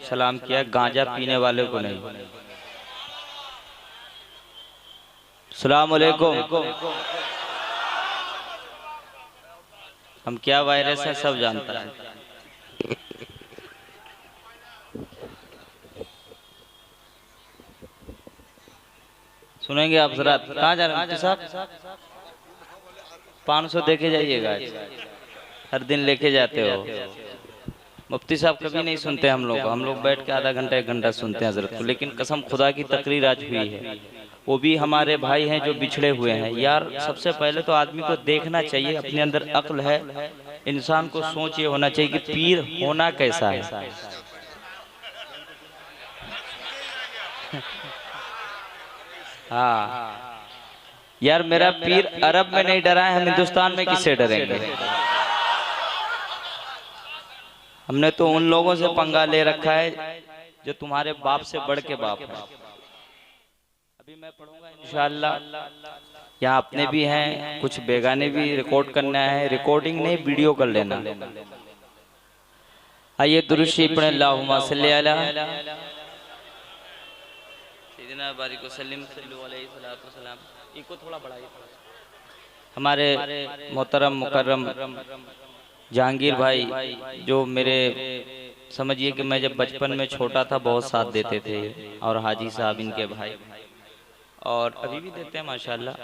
सलाम किया, गांजा पीने वाले को नहीं। सलाम अलैकुम। हम क्या वायरस है सब जानता है। सुनेंगे आप जरा, कहाँ जा रहे हैं मुफ्ती साहब? 500 देके जाइएगा, हर दिन लेके जाते हो। मुफ्ती साहब कभी नहीं सुनते हम लोग बैठ के आधा घंटा 1 घंटा सुनते हैं हजरत को, लेकिन कसम खुदा की तकरीर आज हुई है। वो भी हमारे भाई हैं जो बिछड़े हुए हैं। यार सबसे पहले तो आदमी को देखना चाहिए, अपने अंदर अक्ल है, इंसान को सोच ये होना चाहिए कि पीर होना कैसा है। हाँ यार, मेरा पीर अरब में नहीं डरा है, हम हिंदुस्तान में किससे डरेंगे? हमने तो उन लोगों से पंगा ले रखा है जो तुम्हारे बाप से बढ़ के बाप है। अभी मैं पढ़ूंगा इंशाअल्लाह। यहाँ अपने भी हैं, कुछ बेगाने भी रिकॉर्ड करना है, रिकॉर्डिंग नहीं वीडियो कर लेना। आइए दुरूद शरीफ पढ़ें। अल्लाहुम्मा सल्ली अला सय्यिदिना बारिक वसल्लिम सल्लल्लाहु अलैहि वसल्लम। इको थोड़ा बढ़ाइए। हमारे मोहतरम मुकर्रम जहांगीर भाई, जो मेरे समझिए कि मैं जब बचपन में छोटा था बहुत साथ देते थे, और हाजी साहब इनके भाई, और अभी भी देते हैं माशाल्लाह।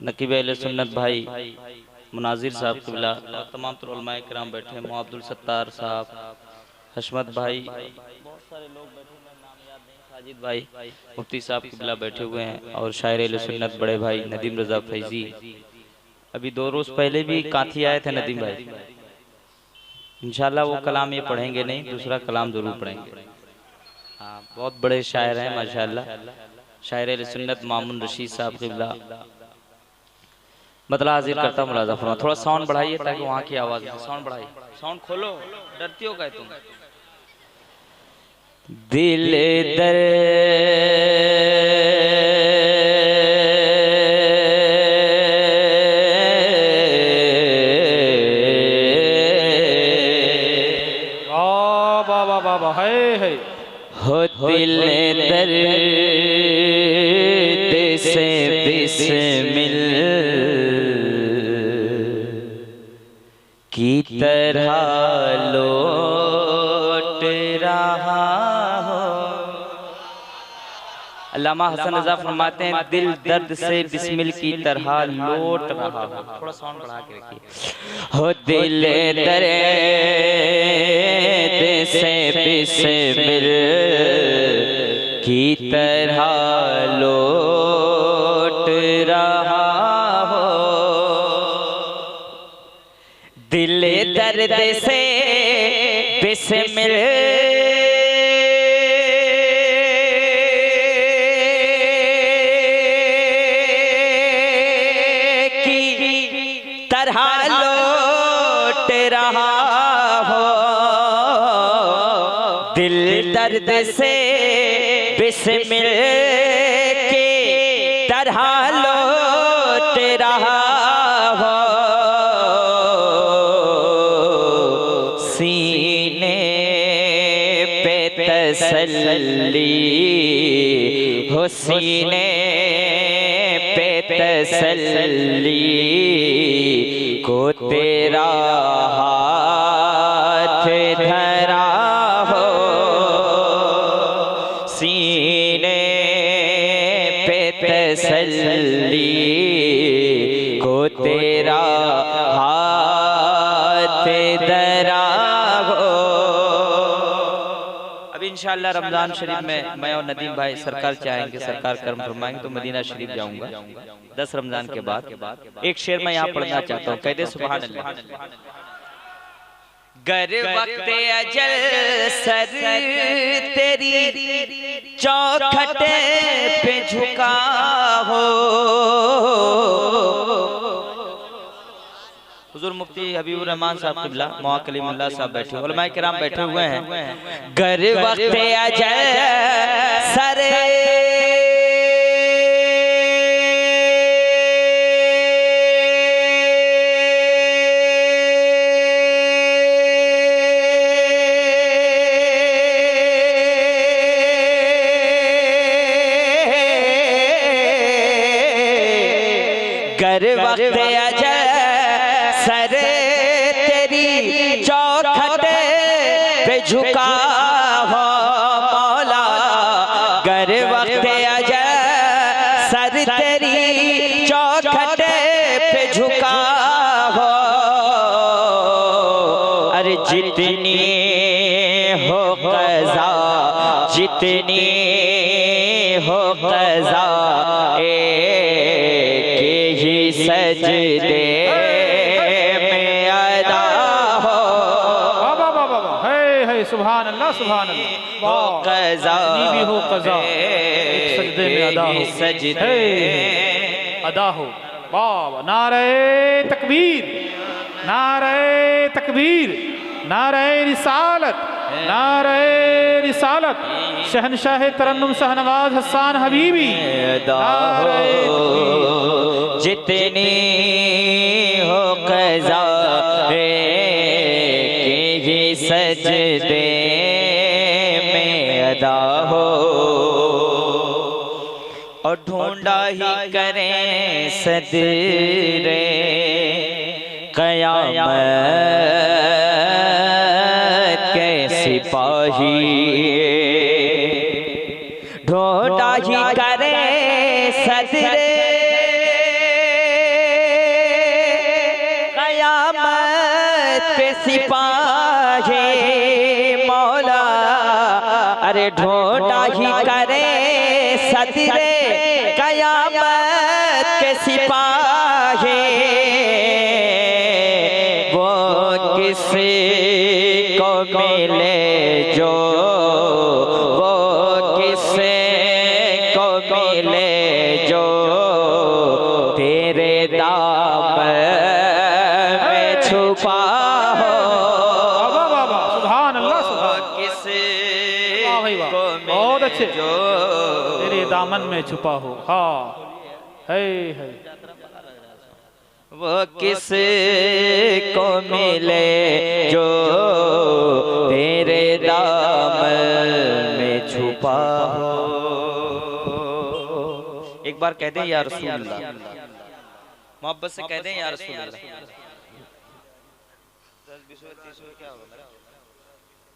नकीब अहले सुन्नत भाई मुनाजिर साहब क़िबला, और तमाम उलमाए किराम बैठे हैं, अब्दुल सत्तार साहब, हशमत भाई, बहुत सारे लोग बैठे हैं, नाम याद नहीं, साजिद भाई, मुफ्ती साहब क़िबला बैठे हुए हैं, और शायर अहले सुन्नत बड़े भाई नदीम रज़ा फैज़ी। अभी 2 रोज़ पहले भी काथी आए थे नदीम भाई। इंशाल्लाह वो कलाम ये पढ़ेंगे नहीं, दूसरा कलाम जरूर पढ़ेंगे। हाँ, बहुत बड़े शायर हैं माशाल्लाह। शायर अहले सुन्नत मामून रशीद साहब क़िबला। मतलब हाजिर करता मुलाज़ा फरमा। थोड़ा साउंड बढ़ाइए ताकि वहाँ की आवाज़, साउंड बढ़ाइए, साउंड खोलो, डरती हो गए तुम। दिल दर हो दिल दर्द से बिस्मिल की तरह लौट रहा हो। अल्लामा हसन रज़ा फरमाते हैं दिल दर्द से बिस्मिल की तरह लौट रहा हो। थोड़ा साउंड बढ़ा के रखिए। हो दिल दर्द से बिस्मिल की तरह लौट रहा हो। दिल दर्द से बिस्मिल की तरह लौट रहा हो। दिल दर्द से बिस्मिल की तरह लौट रहा हो। सीने पे तसल्ली हो, सीने पे तसल्ली को तेरा हाथ धरा हो। सीने पे तसल्ली को तेरा हाथ धरा हो। अब इंशाअल्लाह रमजान शरीफ में मैं और नदीम भाई सरकार चाहेंगे, सरकार कर्म फरमाएंगे तो मदीना शरीफ जाऊंगा 10 रमजान के बाद। एक शेर मैं यहाँ पढ़ना चाहता हूँ, कह दे सुभान अल्लाह। गर वक्त अजल सर तेरी चौखट पे झुका हो। हुजूर मुफ्ती हबीबुर रहमान साहब क़िबला, मौला कलीमुल्लाह साहब बैठे, उलमाए किराम बैठे हुए हैं। गर वक्त अजल सर कर वक्त अजल सर तेरी चौखट पे झुका हो मौला, कर वक्त अजल सर तेरी चौखट पे झुका हो। अरे जितनी हो क़ज़ा, जितनी हो क़ज़ा, एक ही सजदे में अदा हो। है सुभान अल्लाह सुभान अल्लाह। क़ज़ा भी हो क़ज़ा, एक सजदे में अदा हो, सजदे अदा हो। वाह, नारे तकबीर, नारे तकबीर, नारे रिसालत, नारे रिसालत, शहनशाह तरन्नुम शहनवाज हसन हबीबी। जितनी हो क़ज़ा के सजदे में अदा हो। और ढूंढा ही करें सदरे क़यामत के सिपाही, ढूंढा ही करें सदरे क़यामत के सिपाही मौला। अरे ढूंढा ही करें सदरे क़यामत के सिपाही, वो किसी को मिले जो, वो किसी को मिले जो तेरे दामन में छुपा हो। सुभान अल्लाह सुभान। किसी को बहुत अच्छे, जो तेरे दामन में छुपा हो। हाँ है। वो किस को मिले जो तेरे दामन में छुपा हो। एक बार कह दें या रसूल अल्लाह, मोहब्बत से कह दें या रसूल अल्लाह।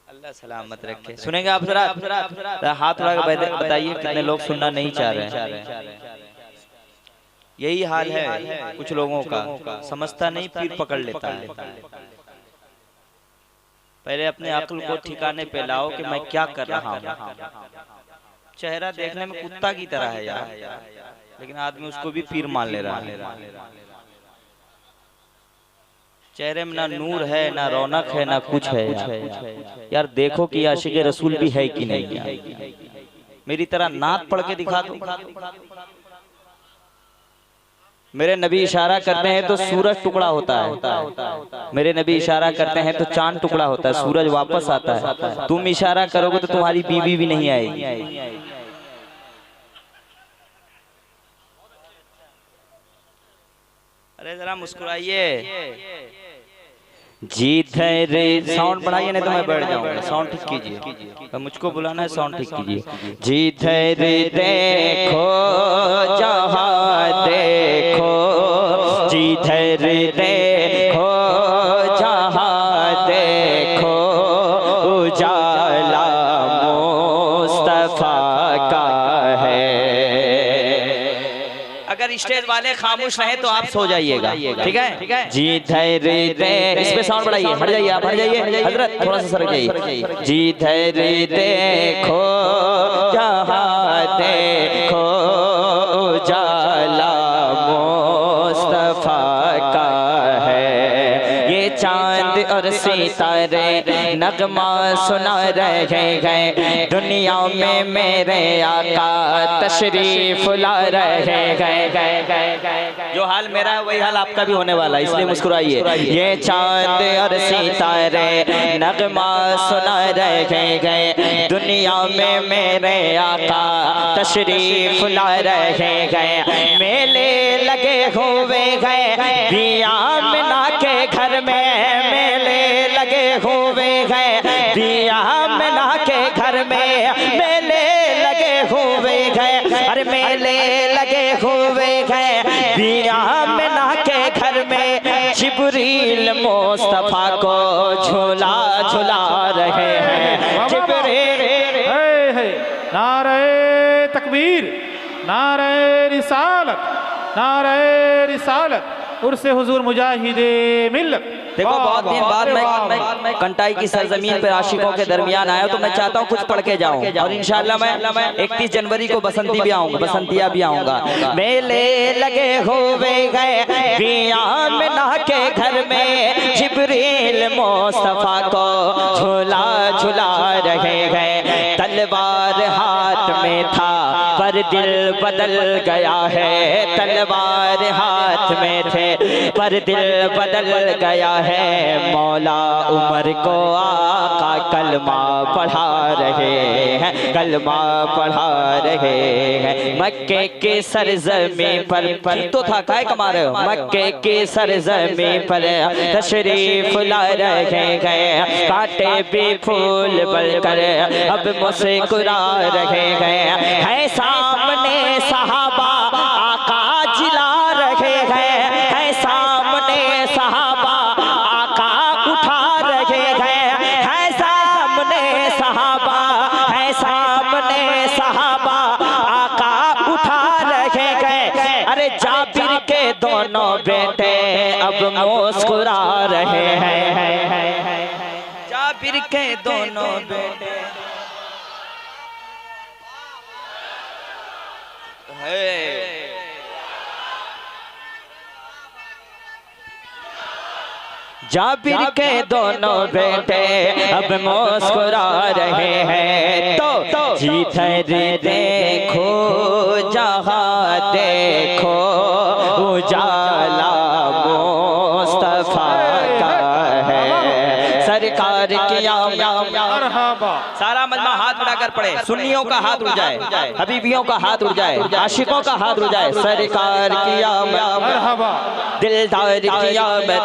अल्लाह सलामत रखे। सुनेंगे आप जरा हाथ उठा के बताइए कितने लोग सुनना नहीं चाह रहे हैं। यही हाल है कुछ लोगों का, समझता नहीं पीर पकड़ लेता है। पहले अपने अक्ल को ठिकाने पे लाओ कि मैं क्या कर रहा हूँ। चेहरा देखने में कुत्ता की तरह है यार, लेकिन आदमी उसको भी पीर मान ले रहा है। चेहरे में ना नूर है, ना रौनक है, ना कुछ है यार। देखो कि आशिक़ रसूल भी है कि नहीं। मेरी तरह नात पढ़ के दिखा दो। मेरे नबी इशारा करते हैं तो सूरज टुकड़ा होता है, मेरे नबी इशारा करते हैं तो चांद टुकड़ा होता है, सूरज वापस आता है। तुम इशारा करोगे तो तुम्हारी बीवी भी नहीं आएगी। अरे जरा मुस्कुराइए। जी धैर, साउंड बढ़ाइए नहीं तो मैं बैठ जाऊंगा। साउंड ठीक कीजिए, मुझको बुलाना है, साउंड ठीक कीजिए। जी धैर देखो जहाँ देखो, जी धैर देखो जहाँ देखो, उजाला मुस्तफा का है। अगर स्टेज वाले खामोश रहे तो आप सो जाइएगा, ठीक है। जी धैर्य दे, इस पे साउंड बढ़ाइए। हट जाइए, आप हट जाइए हजरत, थोड़ा सा सरक जाइए। जी धैर्य देखो जहाँ देखो, उजाला मुस्तफा का है। ये चांद और सितारे नगमा सुना रहे हैं, दुनिया में मेरे आका तशरीफ ला रहे हैं। जो हाल मेरा है वही हाल आपका भी होने वाला है, इसलिए मुस्कुराइए। ये चांद और सितारे नगमा सुना रहे हैं, दुनिया में मेरे आका तशरीफ ला रहे हैं। मेले लगे हुए हैं दिया मिना के घर में, मेले लगे हुए हैं दिया मिना के घर में, मेले लगे हुए हैं, अरे मेले लगे हुए हैं दिया मुस्तफा को झूला झूला रहे हैं जिब्रील। नारे तकबीर, नारे रिसालत, नारे रिसालत, उर्से हुजूर मुजाहिदे मिल्लत। देखो बहुत दिन बाद मैं कंटाई की सरजमीन पर आशिकों के दरमियान आया, तो मैं चाहता हूँ कुछ पढ़ के जाऊँ, और इंशाल्लाह मैं 31 जनवरी को बसंती भी आऊँगा, बसंतिया भी आऊँगा। मेले लगे हुए गए आमिना के घर में, जिब्रील मुस्तफा को झूला झूला रहे गए। तलवार हाथ में था पर दिल बदल गया है, तलवार हाथ में थे पर दिल बदल गया है। मौला उमर को आका कलमा पढ़ा रहे हैं, कलमा पढ़ा रहे हैं। मक्के के सरजमीं पर तो था, काय कमा रहे हो? मक्के के सरजमीं पर तशरीफ ला रहे हैं, कांटे भी फूल बनकर अब मुस्कुरा रहे हैं। सामने सहाबा आका जिला रहे हैं, सामने सहाबा आका उठा रहे हैं, सामने सहाबा, सामने सहाबा आका उठा रहे हैं। अरे जाबिर के दोनों बेटे अब मुस्कुरा रहे हैं, जाबिर के दोनों बेटे। जाबिर के दोनों बेटे अब मुस्कुरा रहे हैं। तो जिधर देखो जहाँ देखो उजाला मुस्तफा का है। सरकार की सारा मजमा हाथ उठाकर पड़े, सुन्नियों का हाथ उठ जाए, हबीबियों का हाथ उठ जाए, आशिकों का हाथ उठ जाए। सरकार की आमद, दिलदार की आमद,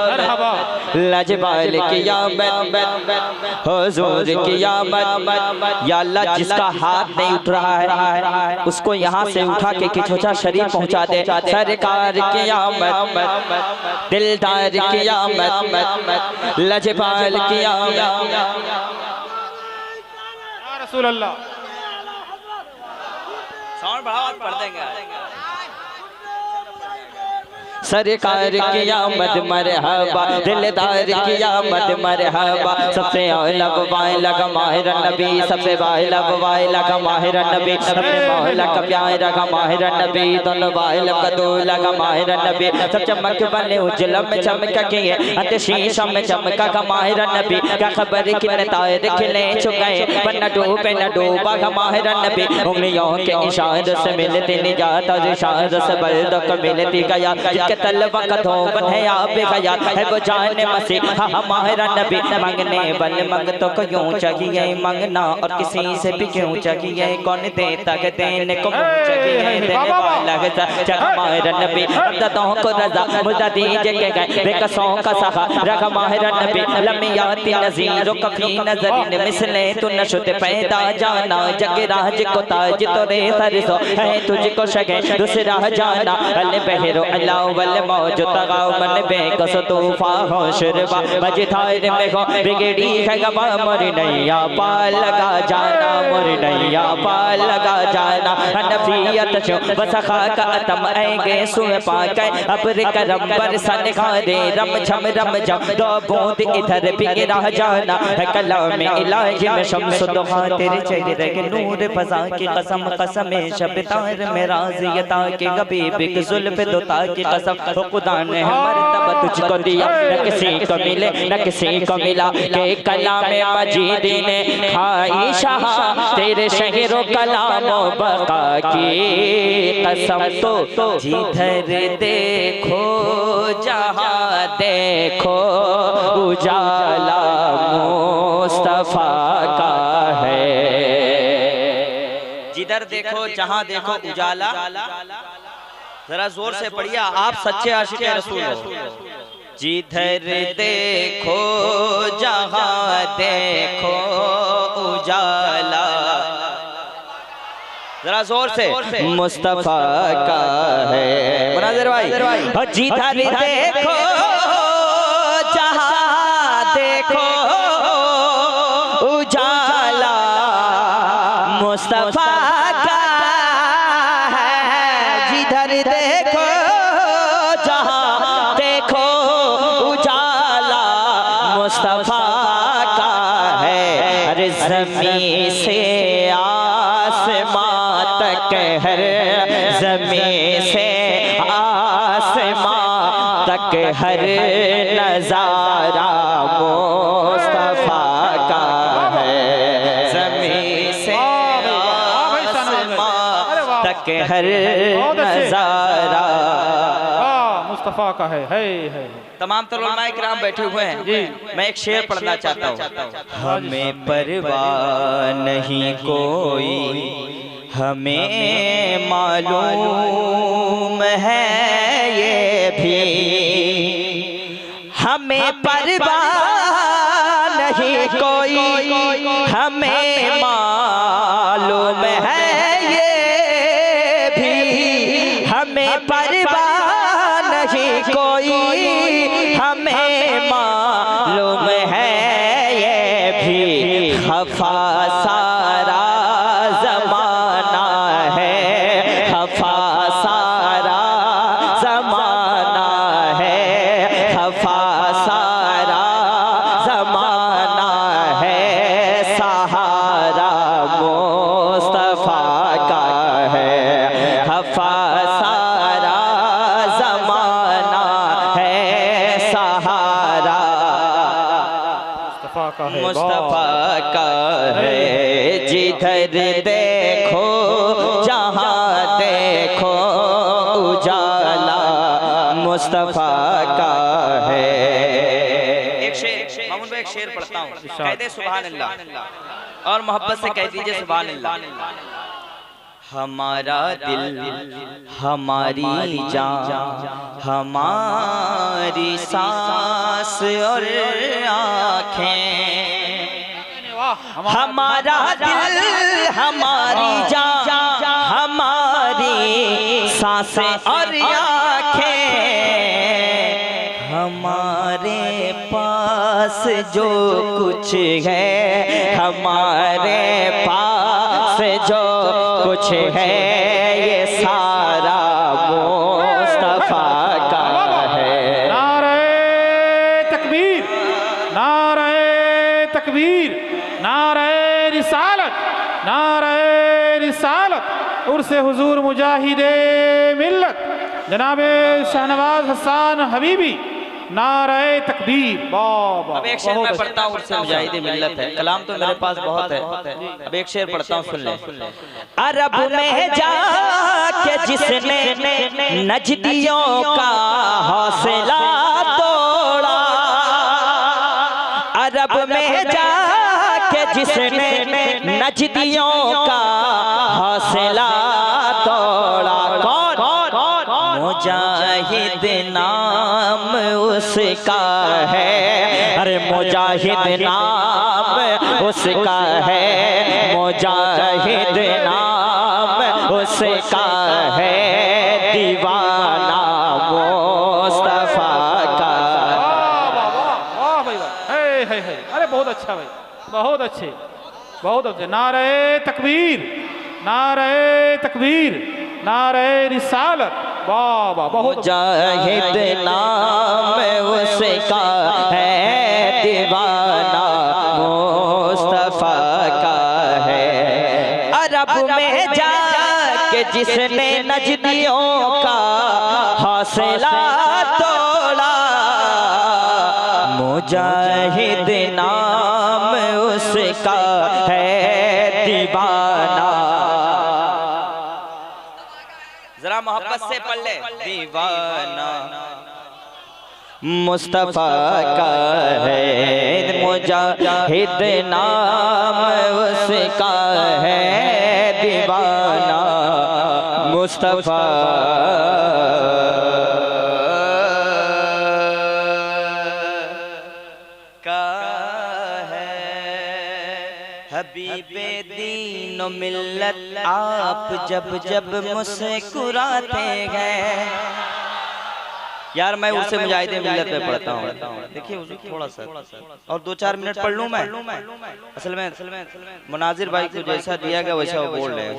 लजपाल की आमद, हुजूर की आमद। या अल्लाह जिसका हाथ नहीं उठ रहा है उसको यहाँ से उठा के किचोचा शरीफ पहुँचा दे। सरकार की आमद, दिलदार की आमद, लजपाल की आमद। रसूल अल्लाह साउंड बढ़ाओ, पढ़ देंगे। सरकार की आमद मरहबा, दिलदार की आमद मरहबा। सबसे आला वाइला का माहिर नबी, सबसे वाइला वाइला का माहिर नबी, सबसे मौला का प्यारा का माहिर नबी, दोनों वाइला का दूल्हा का माहिर नबी। सब चमक वाले उजला में चमक के अंत शीशा में चमका का माहिर नबी। क्या खबर कितने तारे खिले चुकाए, पर न डूबे न डूबा का माहिर नबी। उंगलियों के इशारे से मिलती निजात, और इशारे से बल्दों को मिलती गया। तलवा का धोबन है आप गया है वो जाने मसीहा माहिर नबी। मांगने वाले मंगतों को यूं चाहिए मांगना, और किसी से भी क्यों चाहिए, कौन देता है देने को चाहिए, देने वाला है माहिर नबी। अब्दतों को रजा मुर्दा दीजिए के गए बेकसों का सहा रखा माहिर नबी। लमियाती नज़ीरों कफी नजरीन मिसले तू नशुत पैदा जाना, जग राज को ताज तो रे सरसो है तुझको शगे दूसरा जाना। अल बहरो अल्लाह मौज तगाव मन बेकस तूफा हो शुरबा मजधार में हो बिगड़ी है गवा मोरी नैया पाल लगा जाना, मोरी नैया पाल लगा जाना। हनफियत छो बसखा का अतम आएंगे सुए पाके अबर करम बरसन खा दे रम झम दो बूंद इधर भी गिरा जाना। है कलाम इलाही में शम्स दुहा तेरे चेहरे के नूर फजा की कसम कसम शब तार में राज़ियता के गबीब की जुल्फ दुता की कसम। तो खुदा ने मर्तबा तुझको दिया, न किसी को मिले न किसी को मिला। के कलाम मजीद ने खाई शाह तेरे शहरों कलामों बका की कसम। तो जिधर देखो जहाँ देखो उजाला मुस्तफा का है। जिधर देखो जहाँ देखो उजाला। जरा जोर से पढ़िए, आप सच्चे आशिक रसूल हो। जिधर देखो जहाँ देखो उजाला, जरा जोर से मुस्तफा का है। मुनाज़िर भाई, जिधर देखो जहाँ देखो उजाला मुस्तफा का है, जिधर देखो जहाँ देखो उजाला मुस्तफा का है। हर ज़मीं से आसमां तक, हर ज़मीं से आसमां तक हर नजारा मुस्तफा का है। ज़मीं से आसमां तक हर नजारा मुस्तफा का है। तमाम उलमाए किराम बैठे हुए हैं जी। मैं एक शेर पढ़ना चाहता हूँ। हमें परवाह नहीं कोई, हमें मालूम है ये भी, हमें परवाह नहीं कोई, हमें मालूम है ये भी, हमें परवाह नहीं कोई, हमें मालूम है ये भी। खफा सारा ज़माना है, खफा सारा ज़माना है, खफा सारा ज़माना है, सहारा मुस्तफा का है। खफा सारा ज़माना है, सहारा मुस्तफा का है। जिधर देखो जहाँ देखो उजाला मुस्तफा का है। एक शेर मामून भाई, एक शेर पढ़ता हूँ, कह दे सुभान अल्लाह और मोहब्बत से कह दीजिए सुभान अल्लाह। हमारा दिल हमारी जान हमारी सांस और आँखें, हमारा दिल हमारी जान हमारी सांसें और आँखें, हमारे पास जो कुछ है, हमारे पास जो कुछ है, ये सारा मुस्तफा का है। नारे तकबीर, नारे तकबीर, नारे रिसालत, नारे रिसालत। उर्से हुजूर मुजाहिदे मिल्लत जनाबे शाहनवाज हसन हबीबी, नारे तकबीर। बाबा अब एक शेर मैं पढ़ता हूँ, उससे मुजाहिदे मिल्लत है। कलाम तो मेरे पास बहुत है, अब एक शेर पढ़ता हूँ, सुन ले। अरब में जाके जिसने नजदियों का हौसला तोड़ा, अरब में जाके जिसने नजदियों का हौसला तोड़ा, कौन? मुजाहिद नाम उसका है, अरे मुजाहिद नाम उसका है, मुजाहिद नाम उसका है, दीवाना मुस्तफा का। वाह भाई वाह, अरे बहुत अच्छा भाई, बहुत अच्छे, बहुत अच्छे। नारे तकबीर, नारे तकबीर, नारे रिसालत। वाह वाह, बहुत। मुजाहिद नाम उसका है, दीवाना मुस्तफा का है। अरब में जाके जिसने नजदियों का हौसला तोड़ा, मुजाहिद नाम उसका है, दीवाना। जरा मोहब्बत से पढ़ ले, दीवाना मुस्तफा का है, मुजाहिद नाम उसका है, दीवाना मुस्तफा का है। हबीबे दीन मिल्लत आप जब जब मुस्कुराते हैं, यार मैं उससे मुजाहिद मिल्लत में पढ़ता हूँ। देखिए हुजूर थोड़ा सा और 2-4 मिनट पढ़ लूँ मैं। असल में मुनाजिर भाई को जैसा दिया गया वैसा वो बोल रहे हैं,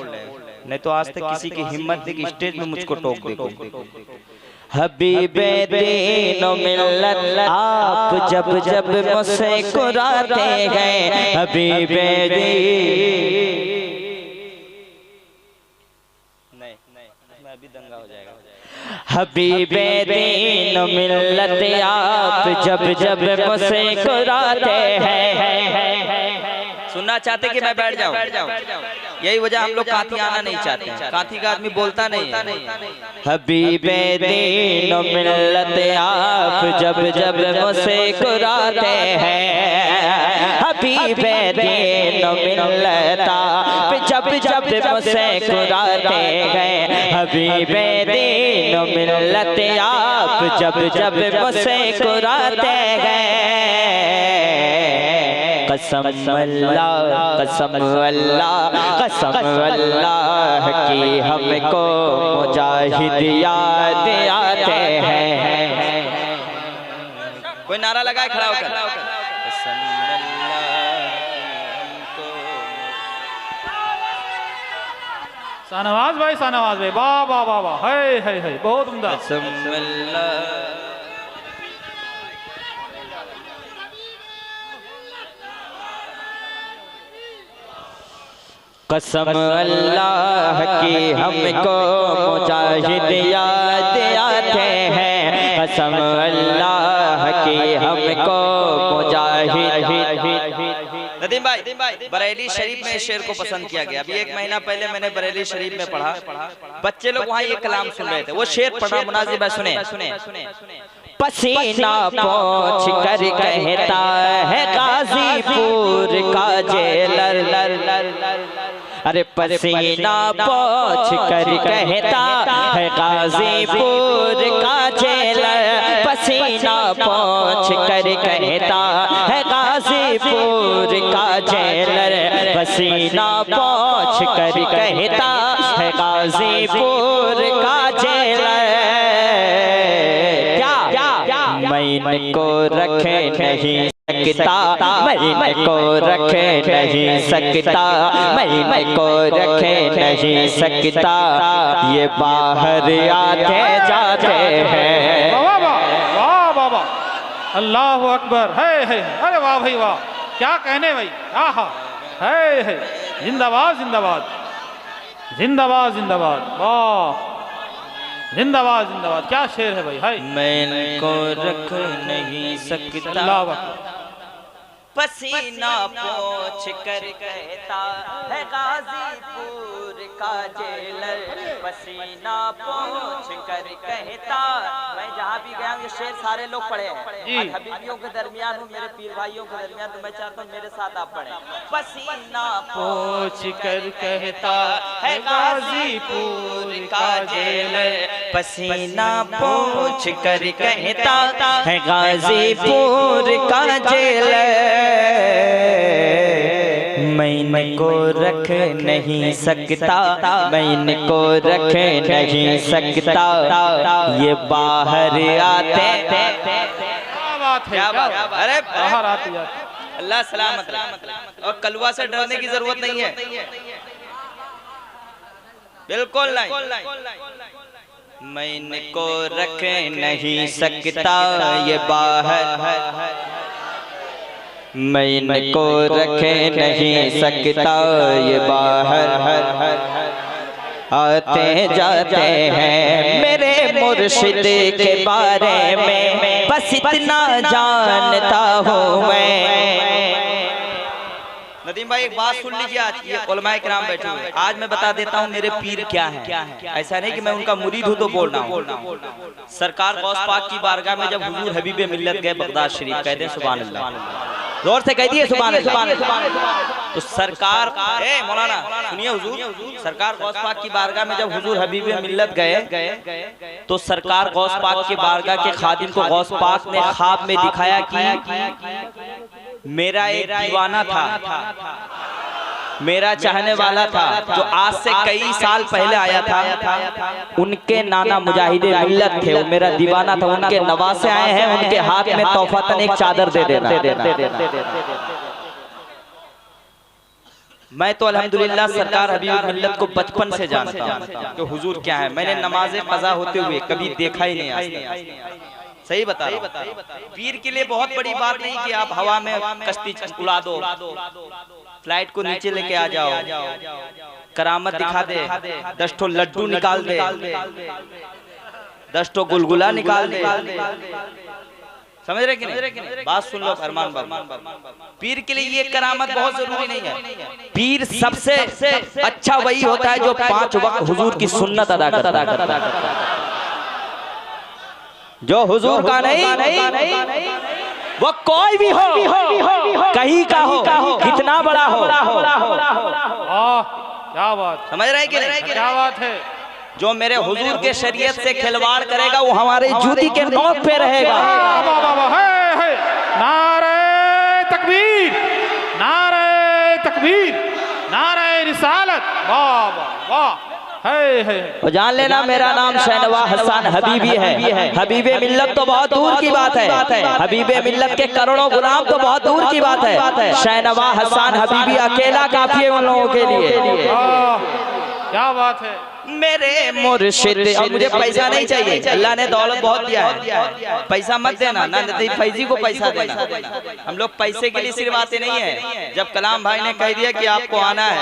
नहीं तो आज तक किसी की हिम्मत नहीं कि स्टेज में मुझको टोक दे। हबीबे दीन मिल्लत आप जब जब मुस्कुराते हैं, हबीबे नहीं मैं अभी दंगा हो जाएगा। हबीबे दीन मिल्लत आप जब जब मुस्कुराते हैं। सुनना चाहते कि मैं बैठ जाऊं? यही वजह हम लोग कांथी आना नहीं चाहते हैं, कांथी का आदमी बोलता नहीं है। हबीबे दीन मिल्लत आप जब जब मुस्कुराते हैं, हबीबे दीन मिल्लत आप जब जब मुस्कुराते हैं, हबीबे दीन मिल्लत आप जब जब मुस्कुराते हैं। कसम अल्लाह कसम अल्लाह कसम अल्लाह की हमको मुजाहिद याद आते हैं। कोई नारा लगाए खड़ा होकर। शाहनवाज भाई वाह वाह वाह वाह, है बहुत उम्दा। कसम अल्लाह की हमको मुजाहिद याद आते हैं, कसम अल्लाह की हमको मुजाहिद। नदीम भाई बरेली शरीफ में इस शेर को पसंद किया गया। अभी 1 महीना पहले मैंने बरेली शरीफ में पढ़ा, बच्चे लोग वहाँ ये कलाम सुन रहे थे। वो शेर पढ़ा मुनाजिर भाई, सुने। पसीना पोंछ कर कहता है गाजीपुर का जेलर, अरे पसीना पोंछ कर कहता है गाजीपुर का जेलर, पसीना पोंछ कर कहता है गाजीपुर का जेलर, पसीना पोंछ कर कहता है गाजीपुर का जेलर। मैं को रखे नहीं सकता, मैं को रखे नहीं सकता, मैं को रखे नहीं सकता, ये बाहर आते जाते हैं। वाह वाह वाह, अल्लाह अकबर, है। अरे वाह भाई वाह, क्या कहने भाई, आहा है। जिंदाबाद जिंदाबाद जिंदाबाद जिंदाबाद, वाह जिंदाबाद जिंदाबाद, क्या शेर है भाई, है। मैं को रख नहीं सकता, पसीना पोंछ कर कहता है गाजीपुर का जेलर, पसीना पोंछ कर कहता। मैं जहाँ भी गया हूँ ये शेर सारे लोग पढ़े हैं। हबीबियों के दरमियान हूँ, मेरे पीर भाइयों के दरमियान, तो मैं चाहता हूँ मेरे साथ आप पढ़े। पसीना पोंछ कर कहता है गाजीपुर का जेलर, पसीना पोंछ कर कहता है गाजीपुर का जेलर। मैं को रख नहीं सकता, मैं को रख नहीं सकता, ये बाहर आते। क्या बात है, क्या बात, अरे बाहर आते जाते। अल्लाह सलामत रहे। और कलवा से डरने की जरूरत नहीं है, बिल्कुल नहीं। मैं को रख नहीं सकता, ये बाहर, मैं को रखे नहीं सकता, ये बाहर आते जाते हैं। मेरे मुर्शिद के बारे में बस इतना जानता हूँ मैं। नदीम भाई एक बात सुन लीजिए, आज ये उलमाए किराम बैठे हुए हैं। आज मैं बता देता हूँ मेरे पीर क्या है। ऐसा नहीं कि मैं उनका मुरीद हूँ तो बोल रहा हूँ। सरकार गौस पाक की बारगाह में जब हुजूर हबीबे मिल्लत गए बगदाद शरीफ, कहते हैं सुभान अल्लाह, जोर से कह दिए सुभान अल्लाह। तो सरकार, मौलाना सुनिए हुजूर, सरकार गौस पाक की बारगाह में जब हुजूर हबीबे मिल्लत गए तो सरकार गौस पाक की बारगाह के खादिम को गौस पाक ने ख्वाब में दिखाया कि मेरा एक दीवाना था, मेरा चाहने वाला था जो आज से कई साल पहले आया था, उनके नाना मुजाहिदे मिल्लत थे, वो मेरा दीवाना था, उनके नवासे आए हैं, उनके हाथ में तोहफतन एक चादर दे देना। मैं तो अल्हम्दुलिल्लाह सरकार हबीब मिल्लत को बचपन से जानता हूँ कि हुजूर क्या है। मैंने नमाज़े क़ज़ा होते हुए कभी देखा ही नहीं आज। सही बता रहा हूं। पीर के लिए बहुत बड़ी बात नहीं कि आप हवा में कश्ती उड़ा दो, फ्लाइट को नीचे लेके आ जाओ, करामत दिखा दे, 10 ठो लड्डू निकाल दे, 10 ठो गुलगुला निकाल दे। समझ रहे कि नहीं? बात सुन लो अरमान बाबा, पीर के लिए ये करामत बहुत जरूरी नहीं है। पीर सबसे अच्छा वही होता है जो 5 वक्त हुजूर की सुन्नत अदा करता है। जो हुजूर का नहीं, वो कोई भी हो, कहीं का हो, कितना बड़ा हो। क्या बात, समझ रहे कि नहीं? क्या बात है। जो मेरे हुजूर के शरीयत से खिलवाड़ करेगा वो हमारे जूती के नोक पे रहेगा। नारे तकबीर, नारे तकबीर, नारे रिसालत, वाह वाह वाह। और जान लेना मेरा नाम शहनवाज हसन हबीबी है। हबीबे मिल्लत तो बहुत दूर की बात है, हबीबे मिल्लत के करोड़ों गुलाम तो बहुत दूर की बात है। शहनवाज हसन हबीबी अकेला काफी है उन लोगों के लिए। क्या बात है। मेरे मुर्शिद, मुझे पैसा नहीं चाहिए, अल्लाह ने दौलत बहुत दिया है, पैसा मत देना, ना फैजी को पैसा देना। हम लोग पैसे के लिए सिर्फ आते नहीं है। जब कलाम भाई ने कह दिया कि आपको आना है,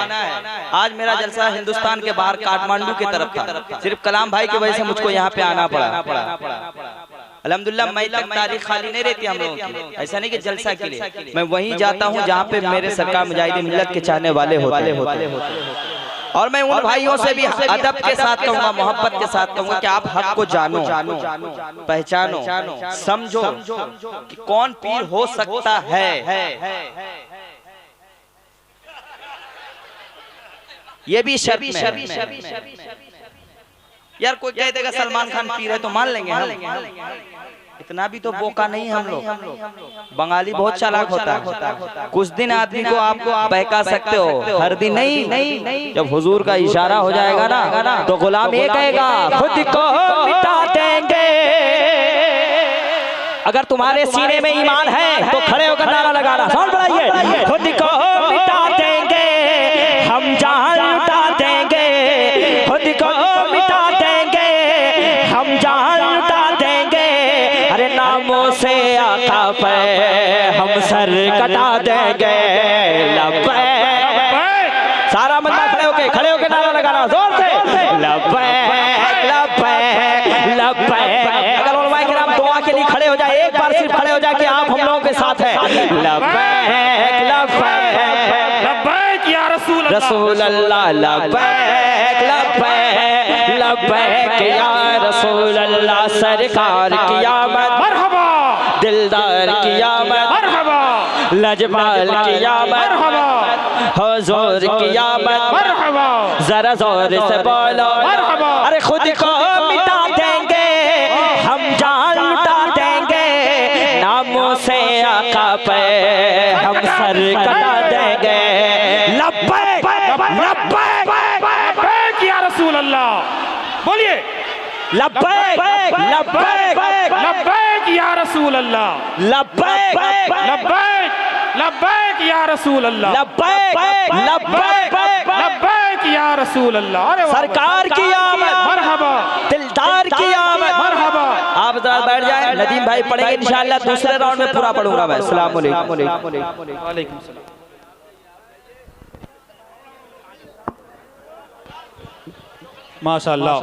आज मेरा जलसा हिंदुस्तान के बाहर काठमांडू की तरफ था, सिर्फ कलाम भाई की वजह से मुझको यहाँ पे आना पड़ा। अल्हम्दुलिल्लाह मई तक तारीख खाली नहीं रहती हम लोगों की। ऐसा नहीं कि जलसा के लिए, मैं वहीं जाता हूँ जहाँ पे मेरे सरकार मुजाहिदे मिल्लत के चाहने वाले होते। और मैं उन भाइयों से भी अदब के साथ कहूँगा, मोहब्बत के साथ कहूँगा कि आप हक को जानो, पहचानो, समझो कि कौन पीर हो सकता है। ये भी शर्त है। यार कोई कह देगा सलमान खान पीर है तो मान लेंगे हम, इतना भी तो बोका नहीं हम लोग। बंगाली बहुत चालाक होता है। कुछ दिन आदमी को आप बहका सकते हो, हर दिन नहीं। जब हुजूर का इशारा हो जाएगा ना तो गुलाम ये कहेगा खुद को मिटा देंगे। अगर तुम्हारे सीने में ईमान है तो खड़े होकर नारा लगाना, साउंड बढ़ाइए। खुद को मिटा देंगे हम, जान लुटा देंगे, खुद को मिटा देंगे हम, जान लुटा देंगे। अरे नामों से आका पे हम सर कटा देंगे। लब्बैक, सारा बंदा खड़े होके नारा लगाना जोर से, लब्बैक लब्बैक लब्बैक। अगर उलमाए किराम दुआ के लिए खड़े हो जाए, एक बार सिर्फ खड़े हो जाए कि आप हम लोगों के साथ हैं। लब्बैक लब्बैक लब्बैक या रसूल अल्लाह, लब्बैक लब्बैक लब्बैक या रसूल अल्लाह। सरकार की आमद, मरहबा, दिलदार की आमद, मरहबा, लजपाल की आमद, मरहबा, हुजूर की आमद, मरहबा। जरा जोर से बोलो मरहबा। अरे खुद को मिटा देंगे हम, जान लुटा देंगे, नामों से आका पे हम सर कटा देंगे। लब्बैक लब्बैक लब्बैक या रसूल अल्लाह, बोलिए लब्बैक लब्बैक लब्बैक या रसूल अल्लाह, लब्बैक लब्बैक लब्बैक या रसूल अल्लाह, लब्बैक लब्बैक लब्बैक या रसूल अल्लाह। अरे सरकार की आमद, मरहबा, दिलदार की आमद, मरहबा। आप जरा बैठ जाएं, नदीम भाई पढ़ेंगे इंशाअल्लाह, दूसरे राउंड में पूरा पढ़ूंगा मैं। अस्सलाम वालेकुम। वालेकुम सलाम। माशाअल्लाह।